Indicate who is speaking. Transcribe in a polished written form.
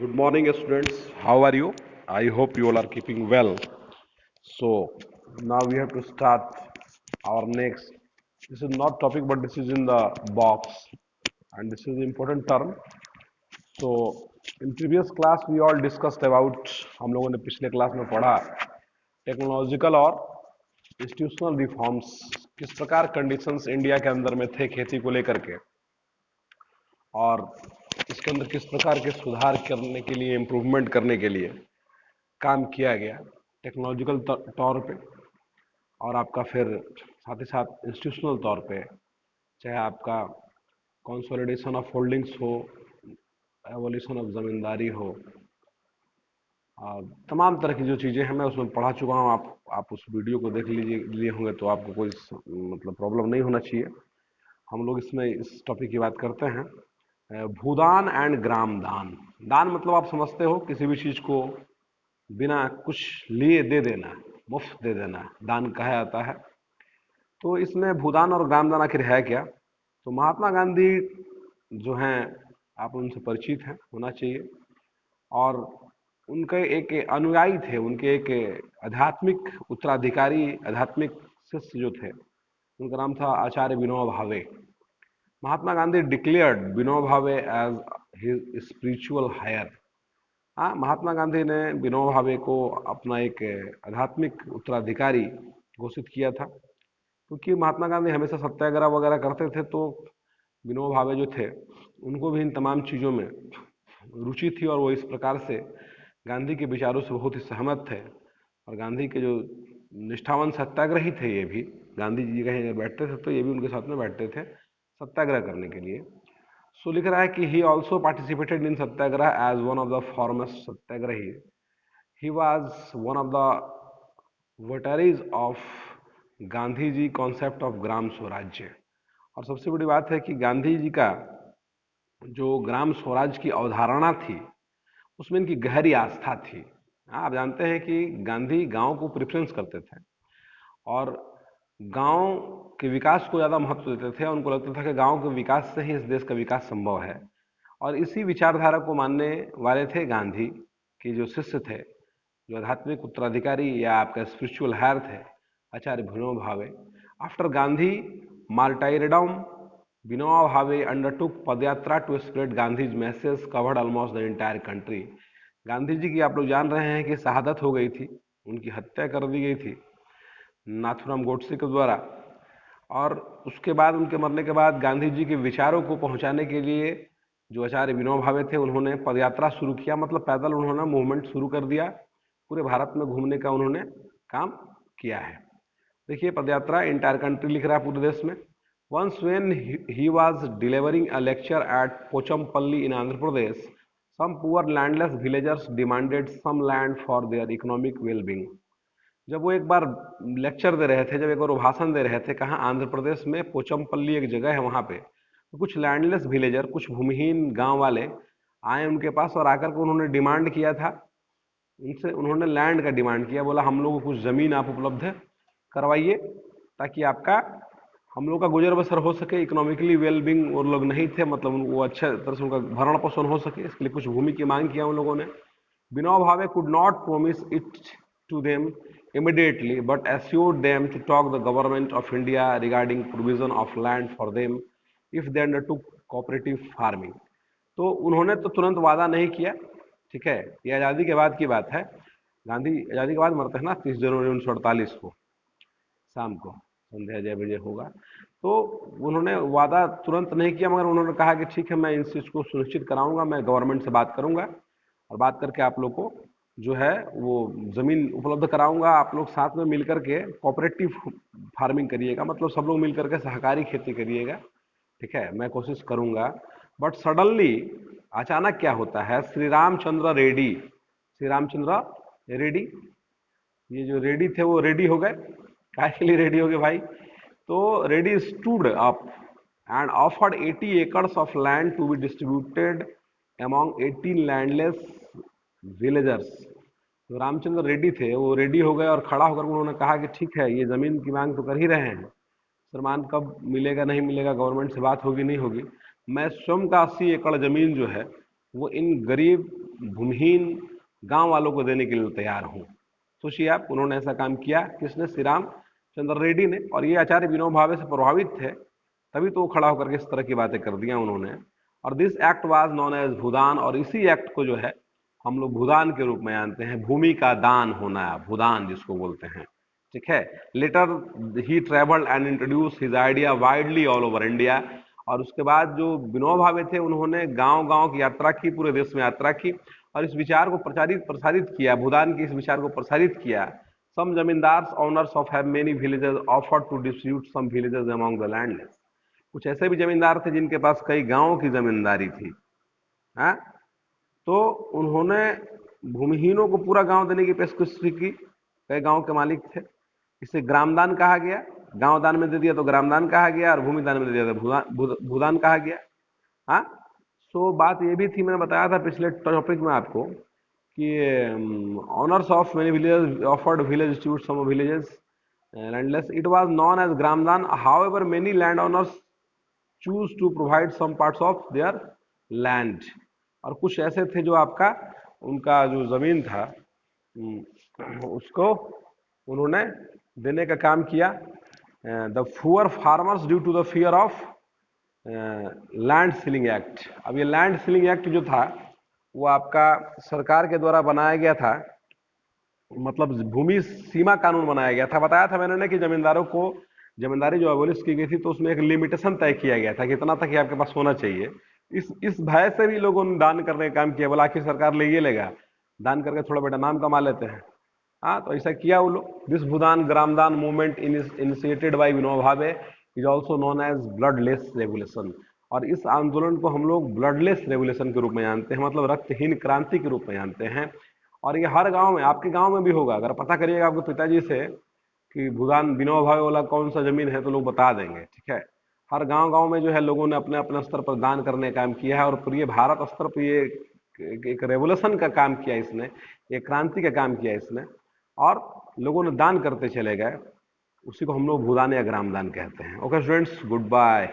Speaker 1: Good morning, students. How are you? I hope you all are keeping well. So now we have to start our next. This is not topic, but this is in the box, and this is the important term. So in previous class we all discussed about हम लोगों ने पिछले class में पढ़ा technological और institutional reforms किस प्रकार conditions India के अंदर में थे खेती को लेकर के और इसके अंदर किस प्रकार के सुधार करने के लिए इम्प्रूवमेंट करने के लिए काम किया गया टेक्नोलॉजिकल तौर पे और आपका फिर साथ ही साथ इंस्टीट्यूशनल तौर पे चाहे आपका कंसोलिडेशन ऑफ होल्डिंग्स हो एवोल्यूशन ऑफ जमींदारी हो तमाम तरह की जो चीज़ें हैं मैं उसमें पढ़ा चुका हूँ आप उस वीडियो को देख लिए होंगे तो आपको कोई मतलब प्रॉब्लम नहीं होना चाहिए। हम लोग इसमें इस टॉपिक की बात करते हैं भूदान एंड ग्राम दान। दान मतलब आप समझते हो किसी भी चीज़ को बिना कुछ लिए दे देना, मुफ्त दे देना दान कहा जाता है। तो इसमें भूदान और ग्राम दान आखिर है क्या? तो महात्मा गांधी जो हैं आप उनसे परिचित हैं, होना चाहिए। और उनके एक अनुयायी थे, उनके एक आध्यात्मिक उत्तराधिकारी, आध्यात्मिक शिष्य जो थे, उनका नाम था आचार्य Vinoba Bhave. Mahatma Gandhi declared Vinoba Bhave as his spiritual higher. हाँ, महात्मा गांधी ने विनोबा भावे को अपना एक आध्यात्मिक उत्तराधिकारी घोषित किया था, क्योंकि महात्मा गांधी हमेशा सत्याग्रह वगैरह करते थे। तो विनोबा भावे जो थे उनको भी इन तमाम चीज़ों में रुचि थी और वो इस प्रकार से गांधी के विचारों से बहुत ही सहमत थे। और गांधी के जो निष्ठावान सत्याग्रही थे, ये भी गांधी जी कहीं बैठते थे तो ये भी उनके साथ में बैठते थे सत्याग्रह करने के लिए। सो लिख रहा है कि he also participated in satyagraha as one of the foremost satyagrahi. He was one of the votaries of Gandhi ji concept of gram swarajya. और सबसे बड़ी बात है कि गांधी जी का जो ग्राम स्वराज की अवधारणा थी उसमें इनकी गहरी आस्था थी। आप जानते हैं कि गांधी गांव को प्रेफरेंस करते थे और गांव के विकास को ज़्यादा महत्व देते थे। उनको लगता था कि गांव के विकास से ही इस देश का विकास संभव है। और इसी विचारधारा को मानने वाले थे गांधी के जो शिष्य थे, जो आध्यात्मिक उत्तराधिकारी या आपका स्पिरिचुअल हायर थे, आचार्य Vinoba Bhave. After Gandhi martyrdom, Vinoba Bhave undertook padyatra to spread Gandhi's message covered almost the entire country. Gandhi ji की आप लोग जान रहे हैं कि शहादत हो गई थी, उनकी हत्या कर दी गई थी नाथुराम गोडसे के द्वारा। और उसके बाद उनके मरने के बाद गांधी जी के विचारों को पहुंचाने के लिए जो आचार्य विनोबा भावे थे उन्होंने पदयात्रा शुरू किया, मतलब पैदल उन्होंने मूवमेंट शुरू कर दिया। पूरे भारत में घूमने का उन्होंने काम किया है। देखिए पदयात्रा इंटायर कंट्री लिख रहा है, पूरे देश में। Once when he was delivering a lecture at Pochampally in Andhra Pradesh, some poor landless villagers demanded some land for their economic wellbeing. जब वो एक बार लेक्चर दे रहे थे, जब एक बार वो भाषण दे रहे थे, कहाँ आंध्र प्रदेश में पोचमपल्ली एक जगह है वहाँ पे, तो कुछ लैंडलेस विलेजर, कुछ भूमिहीन गांव वाले आए उनके पास और आकर के उन्होंने डिमांड किया था उनसे। उन्होंने लैंड का डिमांड किया, बोला हम लोगों को कुछ ज़मीन आप उपलब्ध करवाइए ताकि आपका हम लोग का गुजर बसर हो सके, इकोनॉमिकली वेलबींग। वो लोग नहीं थे, मतलब वो अच्छे तरह से उनका भरण पोषण हो सके, इसके लिए कुछ भूमि की मांग किया उन लोगों ने। Vinoba Bhave could not promise it to them immediately, but assured them to talk the government of India regarding provision of land for them if they undertook cooperative farming। तो उन्होंने तो तुरंत वादा नहीं किया, ठीक है, ये आज़ादी के बाद की बात है। गांधी आज़ादी के बाद मरते हैं ना, 30 जनवरी 1948 को शाम को संध्या 6 बजे होगा। तो उन्होंने वादा तुरंत नहीं किया, मगर उन्होंने कहा कि ठीक है मैं इन चीज़ को सुनिश्चित कराऊंगा, मैं गवर्नमेंट से बात करूंगा और बात करके आप लोग को जो है वो ज़मीन उपलब्ध कराऊंगा। आप लोग साथ में मिलकर के कोऑपरेटिव फार्मिंग करिएगा, मतलब सब लोग मिलकर के सहकारी खेती करिएगा, ठीक है, मैं कोशिश करूंगा। बट सडनली अचानक क्या होता है, श्री रामचंद्र रेड्डी, श्री रामचंद्र रेड्डी, ये जो रेड्डी थे वो रेडी हो गए। काय के लिए रेडी हो गए भाई? तो Reddy stood up and offered 80 acres of land to be distributed among 18 landless villagers. तो रामचंद्र रेड्डी थे, वो रेडी हो गए और खड़ा होकर उन्होंने कहा कि ठीक है, ये ज़मीन की मांग तो कर ही रहे हैं, सरमान कब मिलेगा नहीं मिलेगा, गवर्नमेंट से बात होगी नहीं होगी, मैं स्वयं का 80 एकड़ ज़मीन जो है वो इन गरीब भूमिहीन गांव वालों को देने के लिए तैयार हूं। सोचिए आप, उन्होंने ऐसा काम किया किसने? श्री राम चंद्र रेड्डी ने। और ये आचार्य विनोबा भावे से प्रभावित थे, तभी तो वो खड़ा होकर के इस तरह की बातें कर दिया उन्होंने। और this act was known as Bhoodan, और इसी एक्ट को जो है हम लोग भूदान के रूप में जानते हैं। भूमि का दान होना, भूदान जिसको बोलते हैं, ठीक है। Later he travelled and introduce his idea widely all over India. और उसके बाद जो विनोबा भावे थे, उन्होंने गांव गांव की यात्रा की, पूरे देश में यात्रा की और इस विचार को प्रसारित किया, भूदान के इस विचार को प्रसारित किया। Some zamindars owners of have many villages offered to distribute some villages among the landless. कुछ ऐसे भी जमींदार थे जिनके पास कई गांवों की जमींदारी थी, हाँ, तो उन्होंने भूमिहीनों को पूरा गांव देने की पेशकश की। कई गांव के मालिक थे। इसे ग्रामदान कहा गया। गांव दान में दे दिया तो ग्रामदान कहा गया, और भूमि दान में दे दिया तो भूदान कहा गया। हाँ, सो बात ये भी थी, मैंने बताया था पिछले टॉपिक में आपको कि owners of many villages offered village distribute some villages landless, it was known as Gramdan. However many land owners choose to provide some parts of their land. और कुछ ऐसे थे जो आपका उनका जो जमीन था उसको उन्होंने देने का काम किया। The poor farmers due to the fear of land ceiling act. अब ये लैंड सीलिंग एक्ट जो था वो आपका सरकार के द्वारा बनाया गया था, मतलब भूमि सीमा कानून बनाया गया था। बताया था मैंने कि जमींदारों को जमींदारी जो अबोलिश की गई थी, तो उसमें एक लिमिटेशन तय किया गया था कि इतना तक ही आपके पास होना चाहिए। इस भय से भी लोगों ने दान करने का काम किया, बोला आखिर सरकार ले ये लेगा, दान करके थोड़ा बेटा नाम कमा लेते हैं। हाँ, तो ऐसा किया वो लोग। This Bhoodan Gramdan movement initiated by Vinoba Bhave is also known as bloodless revolution. और इस आंदोलन को हम लोग ब्लडलेस रेवोल्यूशन के रूप में जानते हैं, मतलब रक्तहीन क्रांति के रूप में जानते हैं। और ये हर गांव में, आपके गांव में भी होगा। अगर पता करिएगा आपके पिताजी से कि भूदान विनोबा भावे वाला कौन सा जमीन है, तो लोग बता देंगे, ठीक है। हर गांव गांव में जो है लोगों ने अपने अपने स्तर पर दान करने का काम किया है। और पूरे भारत स्तर पर ये एक रेवोल्यूशन का काम किया इसने, एक क्रांति का काम किया इसने, और लोगों ने दान करते चले गए। उसी को हम लोग भूदान या ग्रामदान कहते हैं। Okay students, good bye.